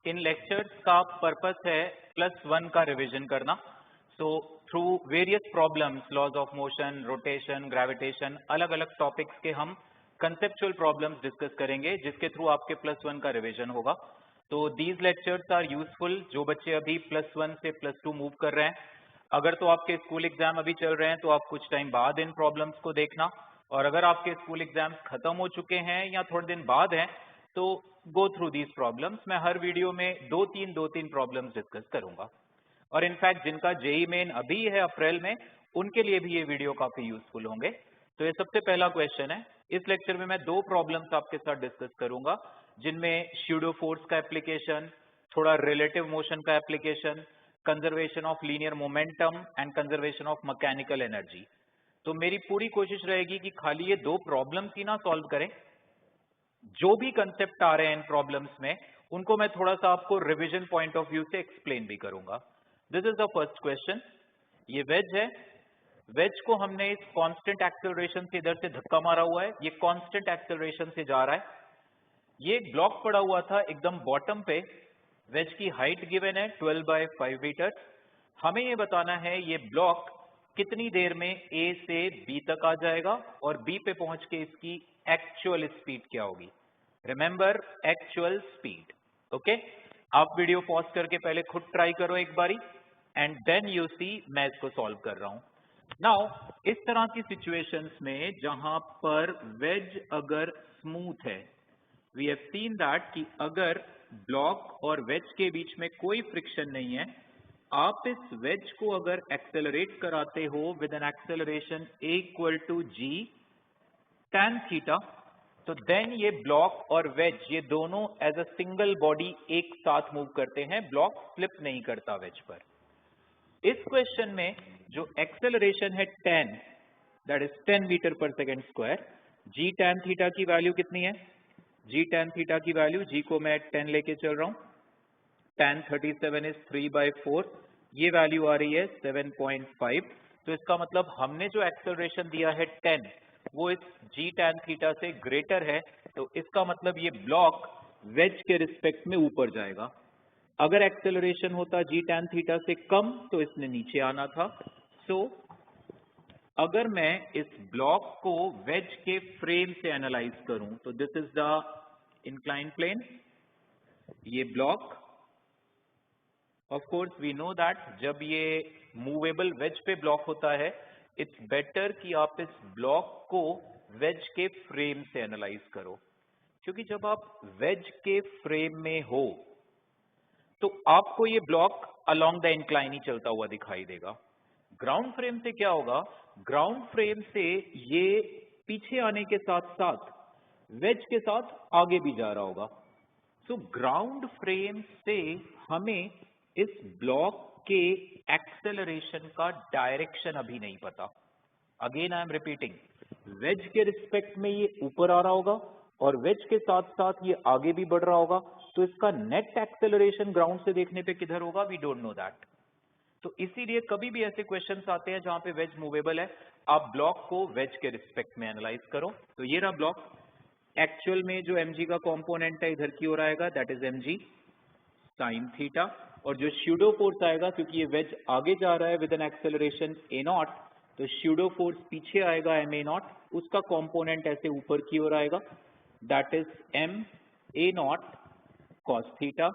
इन lectures का purpose है +1 का रिवीजन करना। So through various problems, laws of motion, rotation, gravitation, अलग अलग टॉपिक्स के हम कंसेप्चुअल प्रॉब्लम्स डिस्कस करेंगे जिसके थ्रू आपके +1 का रिवीजन होगा। तो दीज लेक्चर्स आर यूजफुल जो बच्चे अभी +1 से +2 मूव कर रहे हैं। अगर तो आपके स्कूल एग्जाम अभी चल रहे हैं तो आप कुछ टाइम बाद इन प्रॉब्लम्स को देखना, और अगर आपके स्कूल एग्जाम्स खत्म हो चुके हैं या थोड़े दिन बाद हैं तो गो थ्रू दीज प्रॉब्लम्स। मैं हर वीडियो में दो तीन प्रॉब्लम्स डिस्कस करूंगा, और इनफैक्ट जिनका जेई मेन अभी है अप्रैल में, उनके लिए भी ये वीडियो काफी यूजफुल होंगे। तो ये सबसे पहला क्वेश्चन है। इस लेक्चर में मैं दो प्रॉब्लम्स आपके साथ डिस्कस करूंगा जिनमें स्यूडो फोर्स का एप्लीकेशन, थोड़ा रिलेटिव मोशन का application, conservation of linear momentum and conservation of mechanical energy. तो मेरी पूरी कोशिश रहेगी कि खाली ये दो प्रॉब्लम्स ही ना सॉल्व करें, जो भी कंसेप्ट आ रहे हैं इन प्रॉब्लम्स में उनको मैं थोड़ा सा आपको रिवीजन पॉइंट ऑफ व्यू से एक्सप्लेन भी करूंगा। This is the first question. ये वेज है। वेज को हमने इस कांस्टेंट एक्सेलरेशन से इधर से धक्का मारा हुआ है, ये कांस्टेंट एक्सेलरेशन से जा रहा है। ये एक ब्लॉक पड़ा हुआ था एकदम बॉटम पे। वेज की हाइट गिवन है 12/5 मीटर। हमें ये बताना है ये ब्लॉक कितनी देर में ए से बी तक आ जाएगा और बी पे पहुंच के इसकी एक्चुअल स्पीड क्या होगी। Remember, actual speed. ओके, आप वीडियो पॉज करके पहले खुद ट्राई करो एक बारी, एंड देन यू सी मैं इसको सॉल्व कर रहा हूं। नाउ इस तरह की सिचुएशंस में जहां पर वेज अगर स्मूथ है, वी हैव सीन दैट कि अगर ब्लॉक और वेज के बीच में कोई फ्रिक्शन नहीं है, आप इस वेज को अगर एक्सेलरेट कराते हो with an acceleration A = G tan theta, तो देन ये ब्लॉक और वेज ये दोनों एज अ सिंगल बॉडी एक साथ मूव करते हैं, ब्लॉक स्लिप नहीं करता वेज पर। इस क्वेश्चन में जो एक्सेलरेशन है 10, दैट इज 10 मीटर पर second square, G tan theta की वैल्यू कितनी है? G tan थीटा की वैल्यू, G को मैं 10 लेके चल रहा हूं, tan 37 इज 3/4, ये वैल्यू आ रही है 7.5। तो इसका मतलब हमने जो एक्सेलरेशन दिया है 10, वो इस G tan थीटा से ग्रेटर है, तो इसका मतलब ये ब्लॉक वेज के रिस्पेक्ट में ऊपर जाएगा। अगर एक्सेलरेशन होता G tan थीटा से कम तो इसने नीचे आना था। सो अगर मैं इस ब्लॉक को वेज के फ्रेम से एनालाइज करूं तो this is the incline plane, ये block. Of course we know that जब ये मूवेबल वेज पे ब्लॉक होता है, इट्स बेटर कि आप इस ब्लॉक को वेज के फ्रेम से एनालाइज करो, क्योंकि जब आप वेज के फ्रेम में हो तो आपको ये ब्लॉक अलोंग द इंक्लाइन ही चलता हुआ दिखाई देगा। ग्राउंड फ्रेम से क्या होगा? ग्राउंड फ्रेम से ये पीछे आने के साथ साथ वेज के साथ आगे भी जा रहा होगा। सो ग्राउंड फ्रेम से हमें इस ब्लॉक के एक्सेलरेशन का डायरेक्शन अभी नहीं पता। Again I am repeating, wedge के रिस्पेक्ट में ये ऊपर आ रहा होगा और वेज के साथ साथ ये आगे भी बढ़ रहा होगा, तो इसका नेट एक्सेलरेशन ग्राउंड से देखने पे किधर होगा? We don't know that. तो इसीलिए कभी भी ऐसे क्वेश्चंस आते हैं जहां पे वेज मूवेबल है, आप ब्लॉक को वेज के रिस्पेक्ट में एनालाइज करो। तो ये रहा ब्लॉक। एक्चुअल में जो mg का कंपोनेंट है इधर की ओर आएगा, that is mg sin theta, और जो स्यूडो फोर्स आएगा, क्योंकि ये वेज आगे जा रहा है विद एन एक्सेलरेशन a0, तो स्यूडो फोर्स पीछे आएगा ma0, उसका कंपोनेंट ऐसे ऊपर की ओर आएगा, that is ma0 cos theta.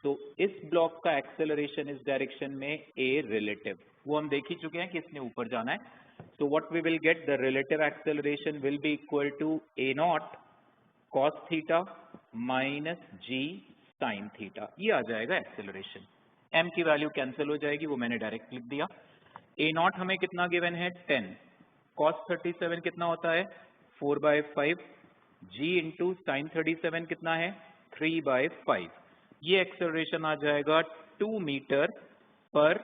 तो इस ब्लॉक का एक्सेलरेशन इस डायरेक्शन में a रिलेटिव, वो हम देख ही चुके हैं कि इसने ऊपर जाना है। So what we will get, the relative acceleration will be equal to a0 cos theta minus g sin theta, ये आ जाएगा एक्सेलरेशन। m की वैल्यू कैंसिल हो जाएगी, वो मैंने डायरेक्ट लिख दिया। a0 हमें कितना गिवन है? 10। cos 37 कितना होता है? 4/5। g इंटू साइन 37 कितना है? 3/5। ये एक्सेलरेशन आ जाएगा 2 मीटर पर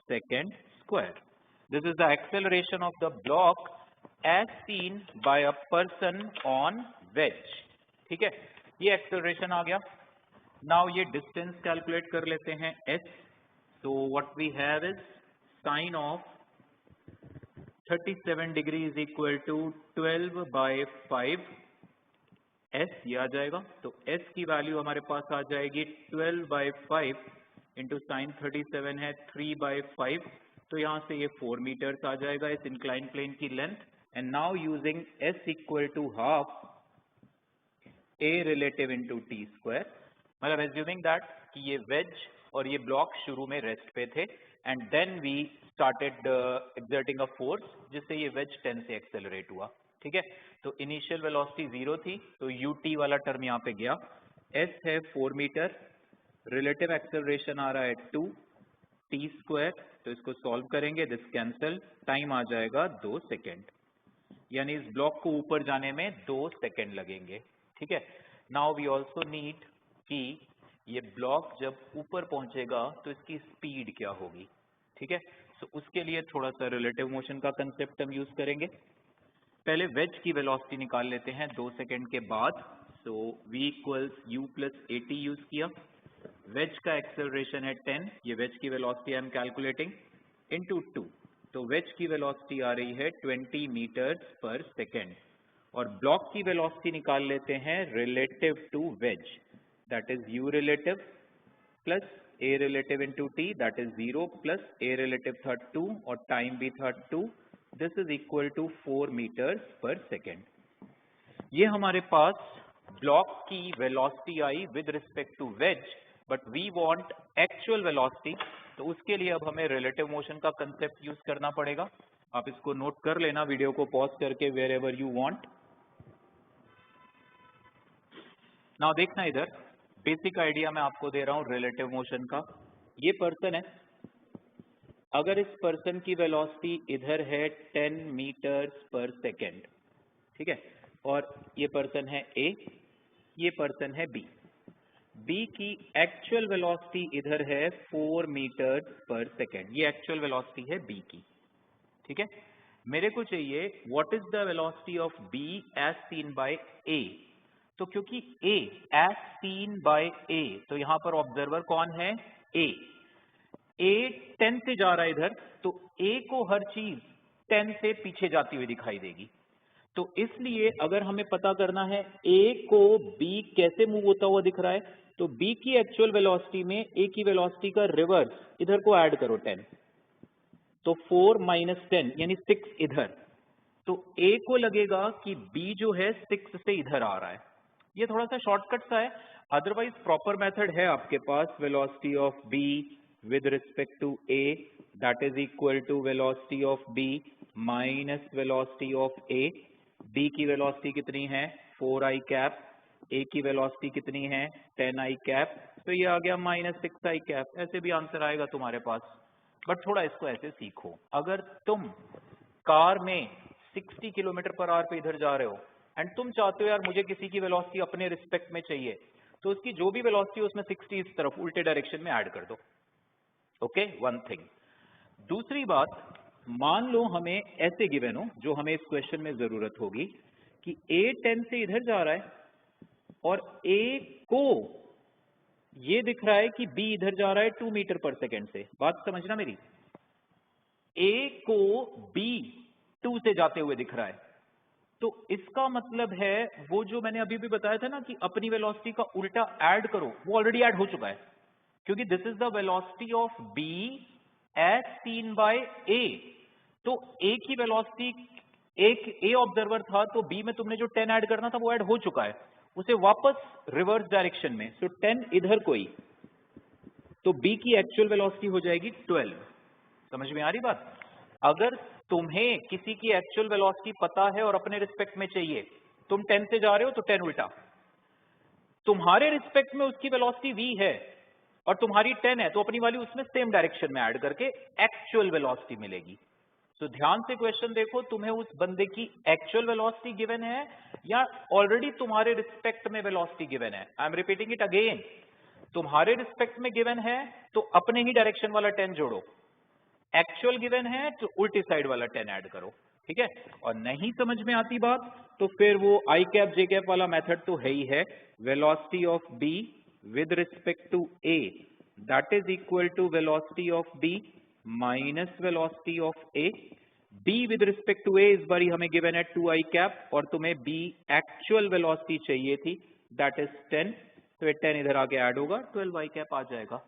second square. This is the acceleration of the block as seen by a person on wedge। ठीक है, ये एक्सेलरेशन आ गया। नाउ ये डिस्टेंस कैलकुलेट कर लेते हैं s। So what we have is sin of 37 degree is equal to 12/5 s ये आ जाएगा, तो s की वैल्यू हमारे पास आ जाएगी 12/5 इंटू साइन 37 है 3/5, तो यहाँ से ये 4 मीटर्स आ जाएगा इस इंक्लाइन प्लेन की length. And now using s equal to half a relative into t square, मतलब एज्यूमिंग दैट कि ये वेज और ये ब्लॉक शुरू में रेस्ट पे थे and then we started exerting a force जिससे ये वेज 10 से एक्सेलरेट हुआ, ठीक है। तो इनिशियल वेलोसिटी 0 थी, तो ut वाला टर्म यहाँ पे गया, s है 4 मीटर, रिलेटिव एक्सेलरेशन आ रहा है 2 टी स्क्वायर, तो इसको सॉल्व करेंगे, दिस कैंसल, टाइम आ जाएगा 2 सेकेंड, यानी इस ब्लॉक को ऊपर जाने में 2 सेकेंड लगेंगे, ठीक है। नाउ वी ऑल्सो नीड कि ये ब्लॉक जब ऊपर पहुंचेगा तो इसकी स्पीड क्या होगी, ठीक है। तो उसके लिए थोड़ा सा रिलेटिव मोशन का कंसेप्ट हम यूज करेंगे। पहले वेज की वेलोसिटी निकाल लेते हैं 2 सेकेंड के बाद। सो v equals u plus at use किया, वेज का एक्सेलरेशन है 10, ये वेज की velocity I am calculating, into 2, तो वेज की वेलोसिटी आ रही है 20 मीटर्स पर सेकेंड, और ब्लॉक की वेलोसिटी निकाल लेते हैं relative to wedge, that is u relative plus a relative into t, that is 0 plus a relative था 2 और टाइम भी था 2, this is equal to 4 metres per second. ये हमारे पास ब्लॉक की वेलोसिटी आई with respect to wedge, but we want actual velocity, तो उसके लिए अब हमें रिलेटिव मोशन का कंसेप्ट यूज करना पड़ेगा। आप इसको नोट कर लेना वीडियो को पॉज करके wherever you want. Now देखना इधर, बेसिक आइडिया मैं आपको दे रहा हूं रिलेटिव मोशन का। ये पर्सन है, अगर इस पर्सन की वेलोसिटी इधर है 10 मीटर्स पर सेकेंड, ठीक है, और ये पर्सन है A, ये पर्सन है B, B की एक्चुअल वेलोसिटी इधर है 4 मीटर्स पर सेकेंड, ये एक्चुअल वेलोसिटी है B की, ठीक है। मेरे को चाहिए what is the velocity of B as seen by A, तो क्योंकि A as seen by A, तो यहां पर ऑब्जर्वर कौन है, A 10 से जा रहा है इधर, तो A को हर चीज 10 से पीछे जाती हुई दिखाई देगी, तो इसलिए अगर हमें पता करना है A को B कैसे मूव होता हुआ दिख रहा है, तो B की एक्चुअल वेलोसिटी में A की वेलोसिटी का रिवर्स इधर को ऐड करो 10, तो 4 माइनस 10 यानी 6 इधर, तो A को लगेगा कि B जो है 6 से इधर आ रहा है। ये थोड़ा सा शॉर्टकट सा है, अदरवाइज प्रॉपर मेथड है आपके पास, velocity of B with respect to A, that is equal to velocity of B minus velocity of A। B की वेलोसिटी कितनी है 4i कैप, A की वेलोसिटी कितनी है 10i कैप, तो ये आ गया माइनस 6i कैप। ऐसे भी आंसर आएगा तुम्हारे पास, बट थोड़ा इसको ऐसे सीखो। अगर तुम कार में 60 किलोमीटर पर आवर पे इधर जा रहे हो एंड तुम चाहते हो यार मुझे किसी की वेलोसिटी अपने रिस्पेक्ट में चाहिए, तो उसकी जो भी वेलोसिटी है उसमें 60 इस तरफ उल्टे डायरेक्शन में ऐड कर दो, ओके, वन थिंग। दूसरी बात, मान लो हमें ऐसे गिवन हो, जो हमें इस क्वेश्चन में जरूरत होगी, कि A 10 से इधर जा रहा है और A को ये दिख रहा है कि B इधर जा रहा है 2 मीटर पर सेकेंड से, बात समझना मेरी, A को B 2 से जाते हुए दिख रहा है, तो इसका मतलब है वो जो मैंने अभी भी बताया था ना कि अपनी वेलोसिटी का उल्टा ऐड करो, वो ऑलरेडी ऐड हो चुका है, क्योंकि this is the velocity of B as seen by A, तो A की वेलोसिटी, एक A ऑब्जर्वर था, तो B में तुमने जो 10 ऐड करना था वो ऐड हो चुका है, उसे वापस रिवर्स डायरेक्शन में, सो 10 इधर कोई, तो B की एक्चुअल वेलोसिटी हो जाएगी 12। समझ में आ रही बात? अगर तुम्हें किसी की एक्चुअल वेलोसिटी पता है और अपने रिस्पेक्ट में चाहिए, तुम 10 से जा रहे हो तो 10 उल्टा, तुम्हारे रिस्पेक्ट में उसकी वेलोसिटी V है और तुम्हारी 10 है, तो अपनी वाली उसमें सेम डायरेक्शन में ऐड करके एक्चुअल वेलोसिटी मिलेगी। तो ध्यान से क्वेश्चन देखो, तुम्हें उस बंदे की एक्चुअल वेलोसिटी गिवन है या ऑलरेडी तुम्हारे रिस्पेक्ट में वेलोसिटी गिवन है। आई एम रिपीटिंग इट अगेन, तुम्हारे रिस्पेक्ट में गिवन है तो अपने ही डायरेक्शन वाला 10 जोड़ो, एक्चुअल गिवन है तो उल्टी साइड वाला 10 ऐड करो, ठीक है। और नहीं समझ में आती बात तो फिर वो आई कैप जे कैप वाला मेथड तो है ही है, velocity of B with respect to A, that is equal to velocity of B minus velocity of A। b with respect to a इस बारी हमें गिवन है 2i कैप और तुम्हें b एक्चुअल वेलोसिटी चाहिए थी, दैट इज 10, तो ये 10 इधर आके ऐड होगा, 12i कैप आ जाएगा।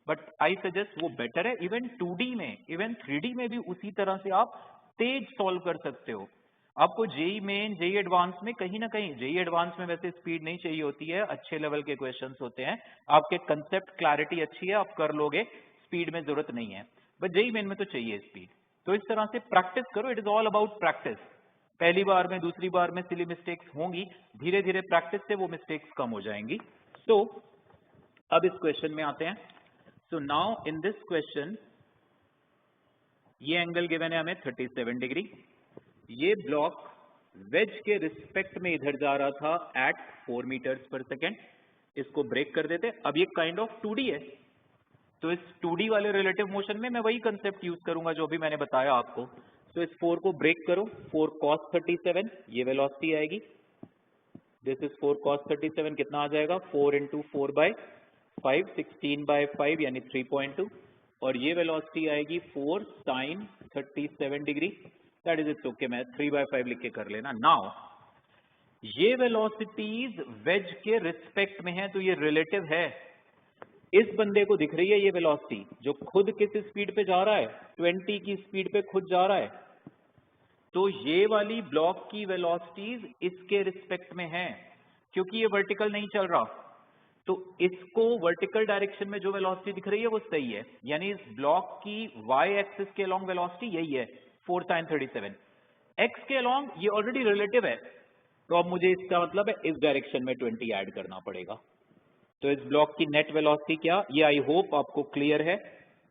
बट आई सजेस्ट वो बेटर है, इवन 2D में, इवन 3D में भी उसी तरह से आप तेज सॉल्व कर सकते हो। आपको जेई मेन, जेई एडवांस में कहीं ना कहीं, जेई एडवांस में वैसे स्पीड नहीं चाहिए होती है, अच्छे लेवल के क्वेश्चंस होते हैं, आपके कंसेप्ट क्लैरिटी अच्छी है, आप कर लोगे, स्पीड में जरूरत नहीं है, बट जेई मेन में तो चाहिए स्पीड। तो इस तरह से प्रैक्टिस करो, it is all about practice. पहली बार में, दूसरी बार में सिली मिस्टेक्स होंगी, धीरे धीरे प्रैक्टिस से वो मिस्टेक्स कम हो जाएंगी। तो अब इस क्वेश्चन में आते हैं। So now in this question ये एंगल गिवन है हमें 37 डिग्री, ये ब्लॉक वेज के रिस्पेक्ट में इधर जा रहा था एट 4 मीटर्स पर सेकेंड, इसको ब्रेक कर देते। अब ये काइंड ऑफ 2D है, तो इस 2D वाले रिलेटिव मोशन में मैं वही कंसेप्ट यूज करूंगा जो भी मैंने बताया आपको। तो इस 4 को ब्रेक करो, 4 cos 37, ये वेलोसिटी आएगी, दिस इज 4 cos 37, कितना आ जाएगा 4 इंटू 4/5, 16/5 यानी 3.2, और ये वेलोसिटी आएगी 4 sin 37 degree, that is it's okay, मैं 3/5 लिख के कर लेना। नाउ ये वेलोसिटीज वेज के रिस्पेक्ट में है, तो ये रिलेटिव है। इस बंदे को दिख रही है ये वेलोसिटी जो खुद किस स्पीड पे जा रहा है, 20 की स्पीड पे खुद जा रहा है, तो ये वाली ब्लॉक की वेलोसिटीज इसके रिस्पेक्ट में है, क्योंकि ये वर्टिकल नहीं चल रहा, तो इसको वर्टिकल डायरेक्शन में जो वेलोसिटी दिख रही है वो सही है, यानी इस ब्लॉक की y एक्सिस के अलोंग वेलोसिटी यही है 4 sin 37, x के अलोंग ये ऑलरेडी रिलेटिव है, तो अब मुझे इसका मतलब है इस डायरेक्शन में 20 ऐड करना पड़ेगा। तो इस ब्लॉक की नेट वेलोसिटी क्या, ये आई होप आपको क्लियर है,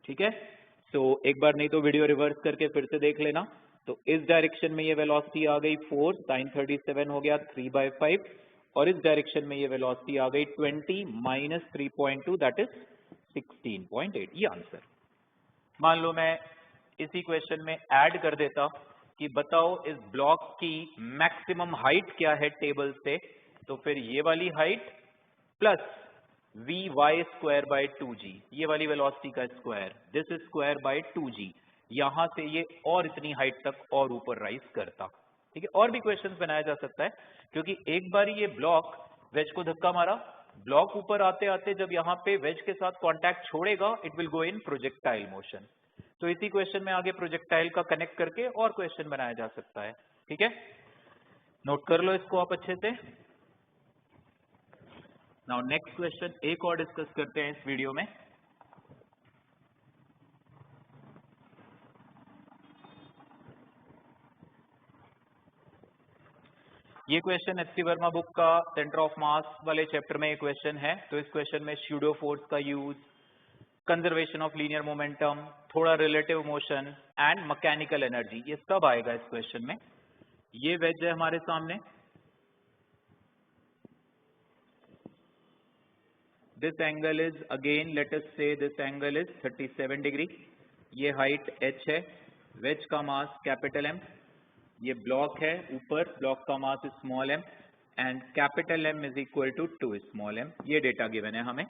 ठीक है। सो एक बार नहीं तो वीडियो रिवर्स करके फिर से देख लेना। तो इस डायरेक्शन में ये वेलोसिटी आ गई 4 sin 37 हो गया 3/5, और इस डायरेक्शन में ये वेलोसिटी आ गई 20 माइनस 3.2, दैट इज 16.8, ये आंसर। मान लो मैं इसी क्वेश्चन में ऐड कर देता कि बताओ इस ब्लॉक की मैक्सिमम हाइट क्या है टेबल से, तो फिर ये वाली हाइट प्लस vy²/2g, ये वाली वेलोसिटी का square, this is square by 2g, यहां से ये और इतनी हाइट तक और ऊपर राइज करता, ठीक है। और भी क्वेश्चंस बनाया जा सकता है, क्योंकि एक बार ये ब्लॉक वेज को धक्का मारा, ब्लॉक ऊपर आते आते जब यहाँ पे वेज के साथ कांटेक्ट छोड़ेगा, it will go in projectile motion. तो इसी क्वेश्चन में आगे प्रोजेक्टाइल का कनेक्ट करके और क्वेश्चन बनाया जा सकता है, ठीक है। नोट कर लो इसको आप अच्छे से। नाउ नेक्स्ट क्वेश्चन एक और डिस्कस करते हैं इस वीडियो में। ये question H C Verma book का सेंटर ऑफ मास वाले चैप्टर में एक क्वेश्चन है। तो इस क्वेश्चन में स्यूडो फोर्स का use, conservation of linear momentum, थोड़ा relative motion and mechanical energy, ये सब आएगा इस क्वेश्चन में। ये वेज है हमारे सामने, this angle is again let us say this angle is 37 degree, ये हाइट h है, वेज का मास कैपिटल M, ये ब्लॉक है ऊपर, ब्लॉक का mass small m and capital M is equal to 2 small m, ये डेटा गिवन है हमें।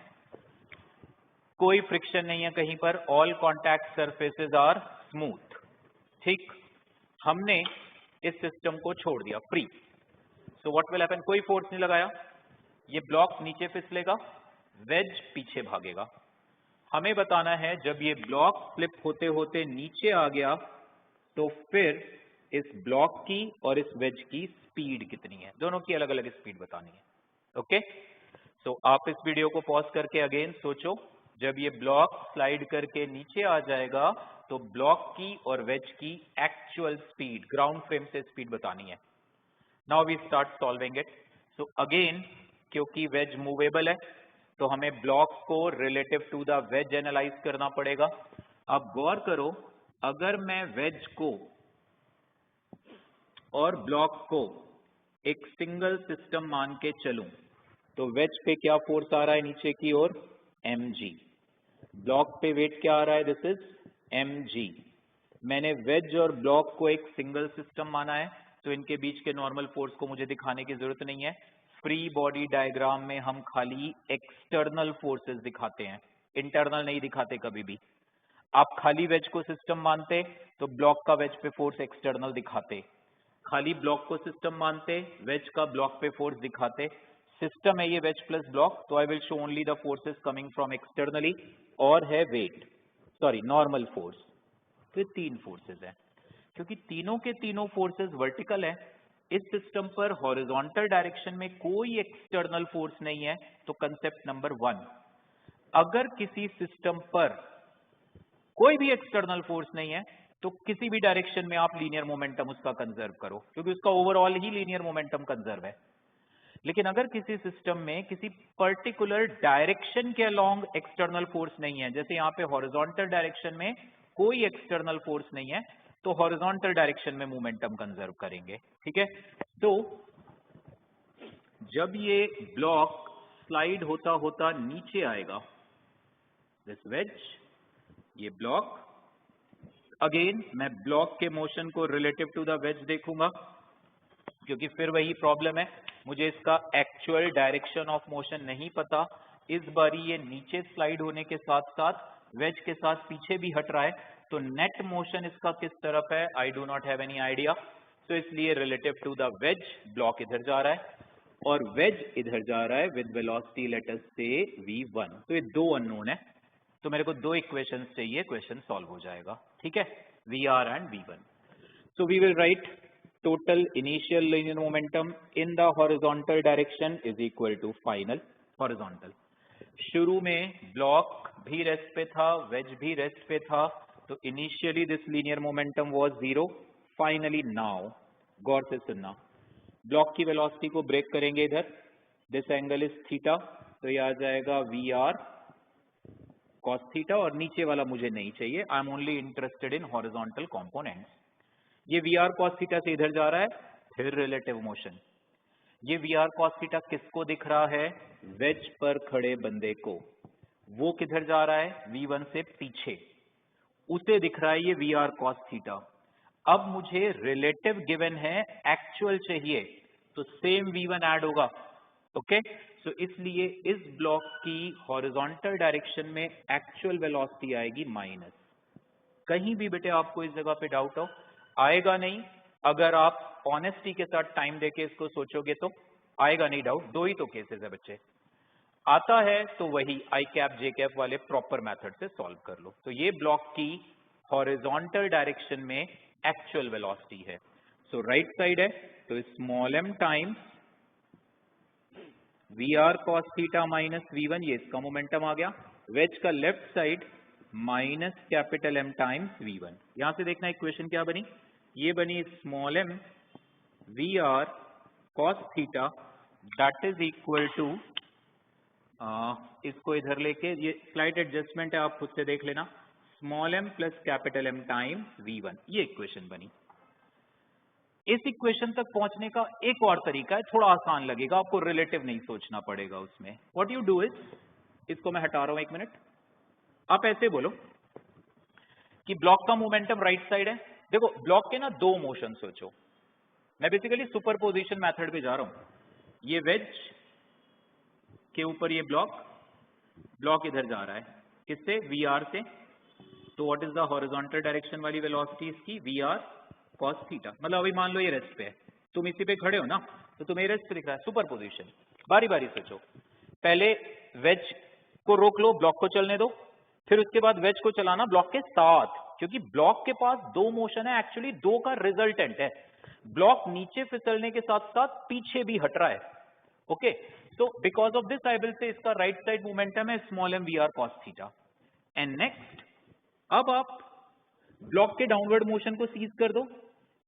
कोई फ्रिक्शन नहीं है कहीं पर, all contact surfaces are smooth, ठीक। हमने इस सिस्टम को छोड़ दिया free, so what will happen, कोई फोर्स नहीं लगाया, ये ब्लॉक नीचे फिसलेगा, वेज पीछे भागेगा। हमें बताना है जब ये ब्लॉक स्लिप होते होते नीचे आ गया तो फिर इस ब्लॉक की और इस वेज की स्पीड कितनी है, दोनों की अलग अलग स्पीड बतानी है, ओके। सो आप इस वीडियो को पॉज करके अगेन सोचो, जब ये ब्लॉक स्लाइड करके नीचे आ जाएगा तो ब्लॉक की और वेज की एक्चुअल स्पीड, ग्राउंड फ्रेम से स्पीड बतानी है। Now we start solving it. So again क्योंकि वेज मूवेबल है तो हमें ब्लॉक को relative to the wedge analyse करना पड़ेगा। अब गौर करो, अगर मैं वेज को और ब्लॉक को एक सिंगल सिस्टम मान के चलूं तो वेज पे क्या फोर्स आ रहा है नीचे की ओर, mg, ब्लॉक पे वेट क्या आ रहा है, दिस इज mg। मैंने वेज और ब्लॉक को एक सिंगल सिस्टम माना है, तो इनके बीच के नॉर्मल फोर्स को मुझे दिखाने की जरूरत नहीं है। फ्री बॉडी डायग्राम में हम खाली एक्सटर्नल फोर्सेस दिखाते हैं, इंटरनल नहीं दिखाते कभी भी। आप खाली वेज को सिस्टम मानते तो ब्लॉक का वेज पे फोर्स एक्सटर्नल दिखाते, खाली ब्लॉक को सिस्टम मानते वेज का ब्लॉक पे फोर्स दिखाते। सिस्टम है ये वेज प्लस ब्लॉक, तो I will show only the forces coming from externally, और है वेट सॉरी नॉर्मल फोर्स। तो ये तीन फोर्सेस हैं, क्योंकि तीनों के तीनों फोर्सेस वर्टिकल है, इस सिस्टम पर हॉरिजॉन्टल डायरेक्शन में कोई एक्सटर्नल फोर्स नहीं है। तो कंसेप्ट नंबर 1, अगर किसी सिस्टम पर कोई भी एक्सटर्नल फोर्स नहीं है तो किसी भी डायरेक्शन में आप लीनियर मोमेंटम उसका कंजर्व करो, क्योंकि उसका ओवरऑल ही लीनियर मोमेंटम कंजर्व है। लेकिन अगर किसी सिस्टम में किसी पर्टिकुलर डायरेक्शन के अलोंग एक्सटर्नल फोर्स नहीं है, जैसे यहाँ पे हॉरिजॉन्टल डायरेक्शन में कोई एक्सटर्नल फोर्स नहीं है, तो हॉरिजॉन्टल डायरेक्शन में मोमेंटम कंजर्व करेंगे। ठीक है, तो जब ये ब्लॉक स्लाइड होता होता नीचे आएगा, दिस वेज, ये ब्लॉक, अगेन मैं ब्लॉक के मोशन को रिलेटिव टू द वेज देखूंगा, क्योंकि फिर वही प्रॉब्लम है, मुझे इसका एक्चुअल डायरेक्शन ऑफ मोशन नहीं पता। इस बारी ये नीचे स्लाइड होने के साथ साथ वेज के साथ पीछे भी हट रहा है, तो नेट मोशन इसका किस तरफ है I do not have any idea. तो इसलिए relative to the wedge block इधर जा रहा है और वेज इधर जा रहा है विद वेलोसिटी लेट अस से v1। तो ये दो अननोन है, तो मेरे को दो इक्वेशंस चाहिए, क्वेश्चन सॉल्व हो जाएगा। ठीक है, vr and v1। So we will write total initial linear momentum in the horizontal direction is equal to final horizontal। शुरू में ब्लॉक भी रेस्ट पे था, वेज भी रेस्ट पे था, तो initially this linear momentum was 0, finally now, गौर से सुनना, ब्लॉक की वेलोसिटी को ब्रेक करेंगे इधर, दिस एंगल इज थीटा, तो ये आ जाएगा वी आर कॉस थीटा, और नीचे वाला मुझे नहीं चाहिए, I am only interested in horizontal components. ये वी आर कॉस थीटा से इधर जा रहा है, फिर रिलेटिव मोशन, ये वी आर कॉस थीटा किसको दिख रहा है, वेज पर खड़े बंदे को, वो किधर जा रहा है v1 से पीछे, उसे दिख रहा है ये वी आर कॉस थीटा। अब मुझे रिलेटिव गिवन है, एक्चुअल चाहिए, तो सेम v1 ऐड होगा। ओके, सो इसलिए इस ब्लॉक की हॉरिजॉन्टल डायरेक्शन में एक्चुअल वेलोसिटी आएगी माइनस। कहीं भी बेटे आपको इस जगह पे डाउट हो, आएगा नहीं, अगर आप ऑनेस्टी के साथ टाइम देके इसको सोचोगे तो आएगा नहीं डाउट। दो ही तो केसेस है बच्चे, आता है तो वही आई कैप जे कैप वाले प्रॉपर मेथड से सॉल्व कर लो। तो ये ब्लॉक की हॉरिजॉन्टल डायरेक्शन में एक्चुअल वेलोसिटी है। सो राइट साइड है तो small m times v r cos theta minus v1, ये इसका मोमेंटम आ गया। वेज का left side minus capital M times v1। यहां से देखना इक्वेशन क्या बनी, ये बनी small m v r cos theta that is equal to, इसको इधर लेके, ये स्लाइट एडजस्टमेंट है, आप खुद से देख लेना, small m plus capital M times v1, ये इक्वेशन बनी। इस इक्वेशन तक पहुंचने का एक और तरीका है, थोड़ा आसान लगेगा, आपको रिलेटिव नहीं सोचना पड़ेगा उसमें। व्हाट यू डू इज, इसको मैं हटा रहा हूं एक मिनट, आप ऐसे बोलो कि ब्लॉक का मोमेंटम राइट साइड है। देखो ब्लॉक के ना दो मोशन सोचो, मैं बेसिकली सुपरपोजिशन मेथड पे जा रहा हूं, ये वेज के ऊपर ये ब्लॉक, ब्लॉक इधर जा रहा है किससे, वी आर से, तो what is the horizontal direction वाली वेलोसिटी इसकी, वी आर कॉस थीटा। मतलब अभी मान लो ये रेस्ट पे है, तुम इसी पे खड़े हो ना, तो तुम्हें रेस्ट पे दिख रहा है, सुपरपोजिशन। बारी बारी सोचो, पहले वेज को रोक लो, ब्लॉक को चलने दो, फिर उसके बाद वेज को चलाना ब्लॉक के साथ, क्योंकि ब्लॉक के पास दो मोशन है, एक्चुअली दो का रिजल्टेंट है। ब्लॉक नीचे फिसलने के साथ साथ पीछे भी हट रहा है। Okay, so because of this I will say इसका राइट साइड मोमेंटम है small m v r cos theta. And next, अब आप ब्लॉक के डाउनवर्ड मोशन को सीज कर दो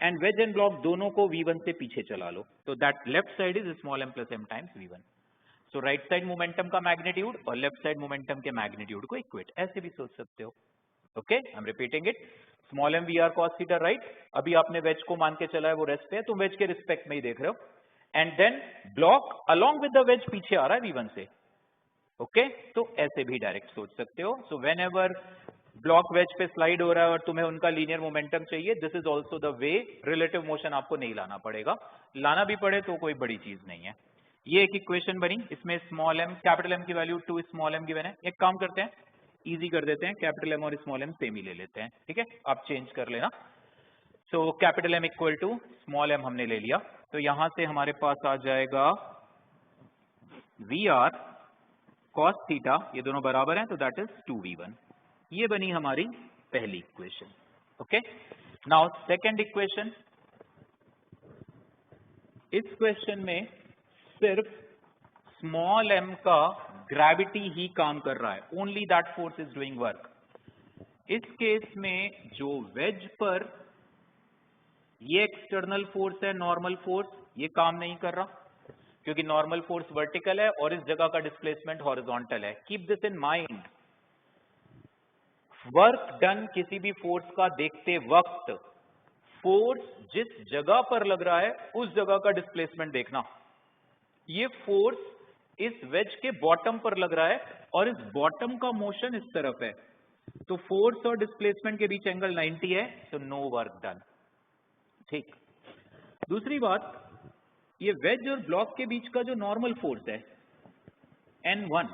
एंड वेज एंड ब्लॉक दोनों को v1 से पीछे चला लो, तो that left side is small m plus M times v1। So right side momentum का मैग्नीट्यूड और लेफ्ट साइड मोमेंटम के मैग्नीट्यूड को इक्वेट ऐसे भी सोच सकते हो। Okay, I am repeating it, small m v r cos theta right, अभी आपने वेज को मान के चला है, वो रेस्ट पे है, तुम वेज के रिस्पेक्ट में ही देख रहे हो, and then block along with the wedge पीछे आ रहा है v1 से। ओके, तो ऐसे भी डायरेक्ट सोच सकते हो। So whenever block wedge पे स्लाइड हो रहा है और तुम्हें उनका लीनियर मोमेंटम चाहिए, this is also the way, relative motion आपको नहीं लाना पड़ेगा, लाना भी पड़े तो कोई बड़ी चीज नहीं है। ये एक इक्वेशन बनी, इसमें स्मॉल एम कैपिटल एम की वैल्यू 2 स्मॉल एम गिवन है। एक काम करते हैं, इजी कर देते हैं, कैपिटल एम और स्मॉल एम सेम ही ले लेते हैं, ठीक है, आप चेंज कर लेना। So capital M equal to small m हमने ले लिया, तो यहां से हमारे पास आ जाएगा वी आर कॉस थीटा, ये दोनों बराबर हैं तो दैट इज 2v1। ये बनी हमारी पहली equation. Okay, now second equation. इस क्वेश्चन में सिर्फ स्मॉल एम का ग्रेविटी ही काम कर रहा है, only that force is doing work. इस केस में जो वेज पर ये एक्सटर्नल फोर्स है, नॉर्मल फोर्स, ये काम नहीं कर रहा क्योंकि नॉर्मल फोर्स वर्टिकल है और इस जगह का डिस्प्लेसमेंट हॉरिजॉन्टल है। Keep this in mind, work done किसी भी फोर्स का देखते वक्त फोर्स जिस जगह पर लग रहा है उस जगह का डिस्प्लेसमेंट देखना। ये फोर्स इस वेज के बॉटम पर लग रहा है और इस बॉटम का मोशन इस तरफ है, तो फोर्स और डिस्प्लेसमेंट के बीच एंगल 90 है, तो नो वर्क डन। ठीक, दूसरी बात, ये वेज और ब्लॉक के बीच का जो नॉर्मल फोर्स है N1,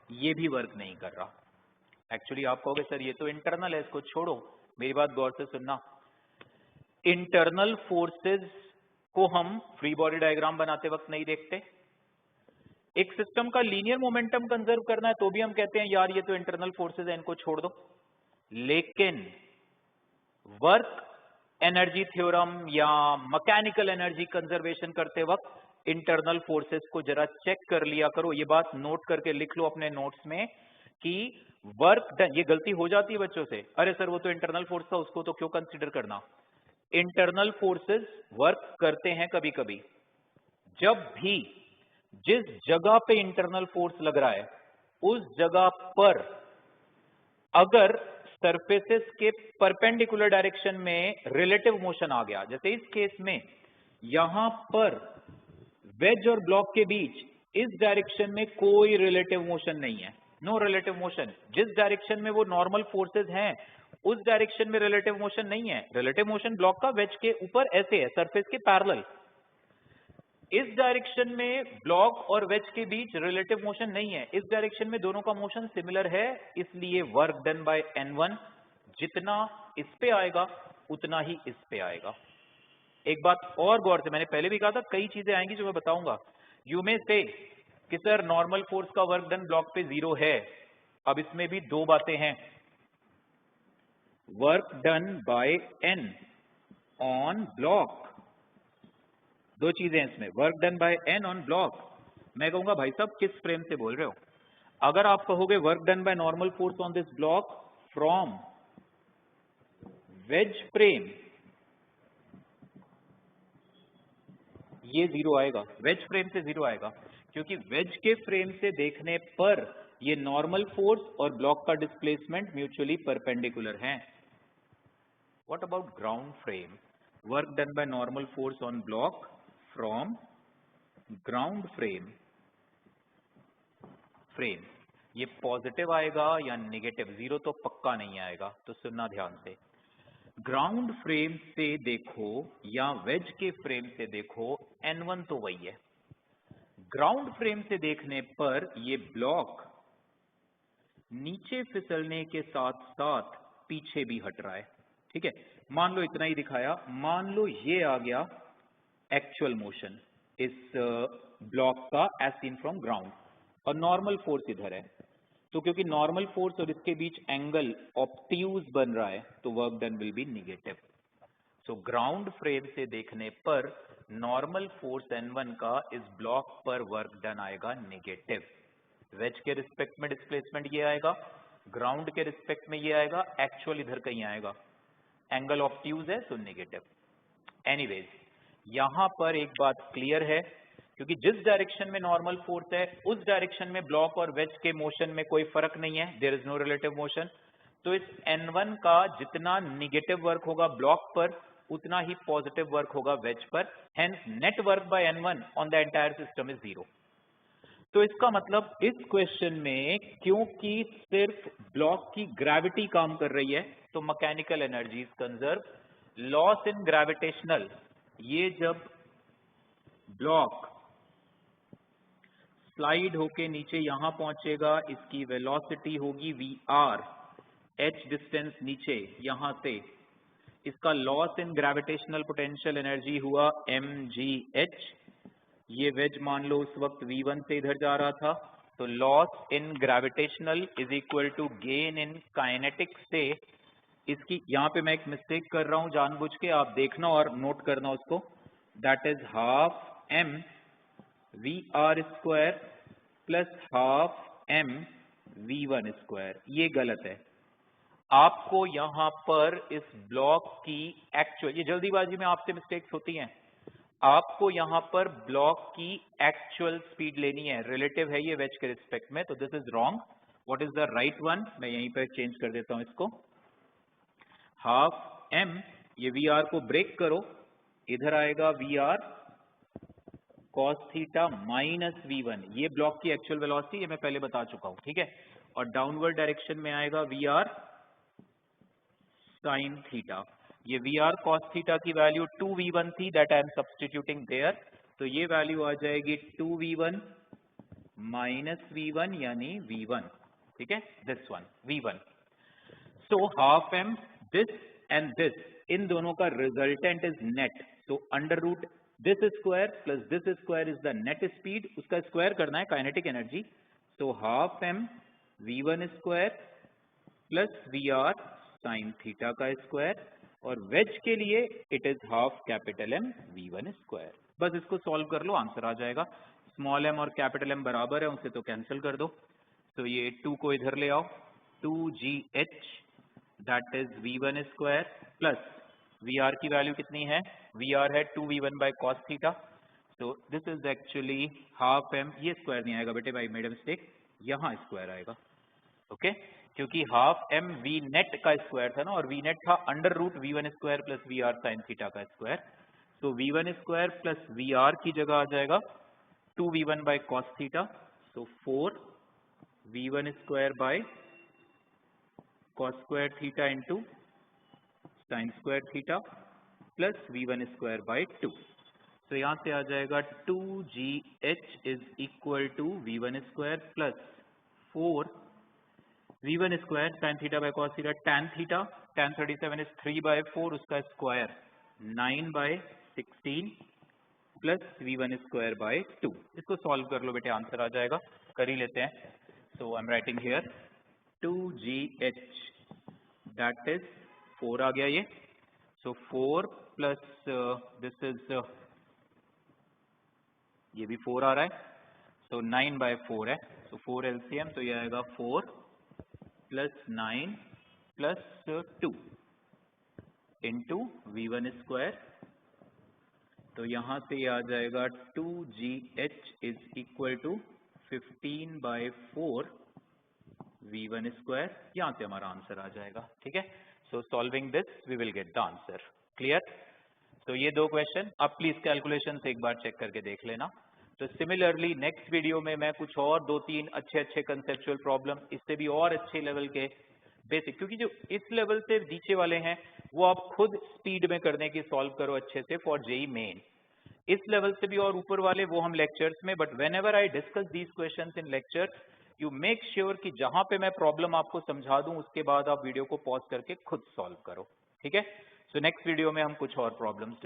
ये भी वर्क नहीं कर रहा। एक्चुअली आप कहोगे सर ये तो इंटरनल है, इसको छोड़ो, मेरी बात गौर से सुनना। इंटरनल फोर्सेस को हम फ्री बॉडी डायग्राम बनाते वक्त नहीं देखते। एक सिस्टम का लीनियर मोमेंटम कंजर्व करना है तो भी हम कहते हैं यार ये तो इंटरनल फोर्सेस है, इनको छोड़ दो। लेकिन वर्क एनर्जी थ्योरम या मैकेनिकल एनर्जी कंजर्वेशन करते वक्त इंटरनल फोर्सेस को जरा चेक कर लिया करो। ये बात नोट करके लिख लो अपने नोट्स में कि वर्क डन, ये गलती हो जाती है बच्चों से, अरे सर वो तो इंटरनल फोर्स था, उसको तो क्यों कंसीडर करना। इंटरनल फोर्सेस वर्क करते हैं कभी कभी, जब भी जिस जगह पे इंटरनल फोर्स लग रहा है उस जगह पर अगर सरफेसेस के परपेंडिकुलर डायरेक्शन में रिलेटिव मोशन आ गया, जैसे इस केस में यहां पर वेज और ब्लॉक के बीच इस डायरेक्शन में कोई रिलेटिव मोशन नहीं है, नो रिलेटिव मोशन। जिस डायरेक्शन में वो नॉर्मल फोर्सेस हैं उस डायरेक्शन में रिलेटिव मोशन नहीं है। रिलेटिव मोशन ब्लॉक का वेज के ऊपर ऐसे है, सरफेस के पैरेलल। इस डायरेक्शन में ब्लॉक और वेज के बीच रिलेटिव मोशन नहीं है, इस डायरेक्शन में दोनों का मोशन सिमिलर है, इसलिए वर्क डन बाय N1 जितना इस पे आएगा उतना ही इस पे आएगा। एक बात और गौर से, मैंने पहले भी कहा था कई चीजें आएंगी जो मैं बताऊंगा। यू में से कि सर नॉर्मल फोर्स का वर्क डन ब्लॉक पे 0 है। अब इसमें भी दो बातें हैं, work done bye N on block, दो चीजें हैं इसमें, work done bye N on block. मैं कहूंगा भाई साहब किस फ्रेम से बोल रहे हो। अगर आप कहोगे work done by normal force on this block from wedge frame, ये 0 आएगा, वेज फ्रेम से 0 आएगा, क्योंकि वेज के फ्रेम से देखने पर ये नॉर्मल फोर्स और ब्लॉक का डिस्प्लेसमेंट म्यूचुअली परपेंडिकुलर हैं। What about ground frame, work done by normal force on block from ground frame, ये पॉजिटिव आएगा या नेगेटिव, 0 तो पक्का नहीं आएगा, तो सुनना ध्यान से। ग्राउंड फ्रेम से देखो या वेज के फ्रेम से देखो, N1 तो वही है। ग्राउंड फ्रेम से देखने पर ये ब्लॉक नीचे फिसलने के साथ साथ पीछे भी हट रहा है, ठीक है। मान लो इतना ही दिखाया, मान लो ये आ गया एक्चुअल मोशन इस ब्लॉक का एज सीन फ्रॉम ग्राउंड, और नॉर्मल फोर्स इधर है, तो क्योंकि नॉर्मल फोर्स और इसके बीच एंगल ऑब्ट्यूज बन रहा है तो work done will be negative. So ground frame से देखने पर नॉर्मल फोर्स N1 का इस ब्लॉक पर वर्क डन आएगा नेगेटिव। वेज के रिस्पेक्ट में डिस्प्लेसमेंट ये आएगा, ग्राउंड के रिस्पेक्ट में ये आएगा, एक्चुअल इधर कहीं आएगा, एंगल ऑब्ट्यूज है तो नेगेटिव। एनीवेज, यहां पर एक बात क्लियर है, क्योंकि जिस डायरेक्शन में नॉर्मल फोर्स है उस डायरेक्शन में ब्लॉक और वेज के मोशन में कोई फर्क नहीं है, there is no relative motion, तो इस N1 का जितना निगेटिव वर्क होगा ब्लॉक पर उतना ही पॉजिटिव वर्क होगा वेज पर, hence net work by N1 on the entire system is 0। तो इसका मतलब इस क्वेश्चन में क्योंकि सिर्फ ब्लॉक की ग्रेविटी काम कर रही है तो mechanical energy conserve, loss in gravitational, ये जब ब्लॉक स्लाइड होके नीचे यहाँ पहुंचेगा, इसकी वेलोसिटी होगी VR, h डिस्टेंस नीचे यहाँ से, इसका loss in gravitational potential energy हुआ mgh। ये वेज मान लो उस वक्त V1 से इधर जा रहा था, तो loss in gravitational is equal to gain in kinetic से, इसकी यहाँ पे मैं एक मिस्टेक कर रहा हूँ जानबूझ के, आप देखना और नोट करना उसको, that is half m VR square plus half m V1 square. ये गलत है। आपको यहाँ पर इस ब्लॉक की एक्चुअल, ये जल्दीबाजी में आपसे मिस्टेक्स होती हैं, आपको यहाँ पर ब्लॉक की एक्चुअल स्पीड लेनी है, रिलेटिव है ये वेज के रिस्पेक्ट में, तो this is wrong. What is the right one? मैं यहीं पर चेंज कर देता हूं इसको, हाफ m, ये VR को ब्रेक करो, इधर आएगा VR cos theta minus V1, ये ब्लॉक की एक्चुअल वेलोसिटी, ये मैं पहले बता चुका हूं, ठीक है। और डाउनवर्ड डायरेक्शन में आएगा VR sin थीटा, ये VR cos थीटा की वैल्यू 2V1 थी, that I am substituting there, तो ये वैल्यू आ जाएगी 2V1 माइनस V1 यानी V1, ठीक है, this one V1। So half m, this and this, इन दोनों का resultant is net, so under root this square plus this square is the net speed, उसका स्क्वायर करना है kinetic energy, so half m V1 square plus VR sine theta का square, और wedge के लिए it is half capital M V1 square. बस इसको solve कर लो, आंसर आ जाएगा। स्मॉल m और कैपिटल M बराबर है, उसे तो कैंसिल कर दो, तो ये 2 को इधर ले आओ, 2GH that is V1 square plus VR की वैल्यू कितनी है, VR है 2V1 बाय कॉस थीटा, तो this is actually half m, ये स्क्वायर नहीं आएगा बेटे, भाई मेड मिस्टेक, यहाँ स्क्वायर आएगा, ओके, क्योंकि हाफ m V नेट का स्क्वायर था ना, और V नेट था under root V1 square plus VR sine theta का स्क्वायर, तो V1 स्क्वायर प्लस VR की जगह आ जाएगा 2V1 by cos theta, so 4V1 square by cos square theta into sine square theta plus V1 square by 2, तो यहाँ से आ जाएगा 2GH is equal to V1 square plus 4 V1 square sine theta by cos theta, tan theta, tan 37 is 3 by 4, उसका square 9 by 16 plus V1 square by 2, इसको solve कर लो बेटे, answer आ जाएगा, कर ही लेते हैं। So I am writing here 2GH that is 4 आ गया ये, सो 4 प्लस दिस इज ये भी 4 आ रहा है, सो 9 बाय 4 है, सो 4 LCM, तो ये आएगा 4 plus 9 plus 2 into V1 square, तो यहाँ से ये आ जाएगा 2GH is equal to 15 by 4 V1 square, यहाँ से हमारा आंसर आ जाएगा, ठीक है। So solving this we will get the answer, clear. तो ये 2 क्वेश्चन, अब प्लीज कैलकुलेशन से एक बार चेक करके देख लेना। तो सिमिलरली नेक्स्ट वीडियो में मैं कुछ और 2-3 अच्छे कंसेप्चुअल प्रॉब्लम, इससे भी और अच्छे लेवल के बेसिक, क्योंकि जो इस लेवल से नीचे वाले हैं वो आप खुद स्पीड में करने की सॉल्व करो अच्छे से फॉर जेई मेन, इस लेवल से भी और ऊपर वाले वो हम लेक्चर्स में, but when ever I discuss these questions in lectures you make sure कि जहां पे मैं प्रॉब्लम आपको समझा दूं उसके बाद आप वीडियो को पॉज करके खुद सॉल्व करो, ठीक है। सो नेक्स्ट वीडियो में हम कुछ और प्रॉब्लम्स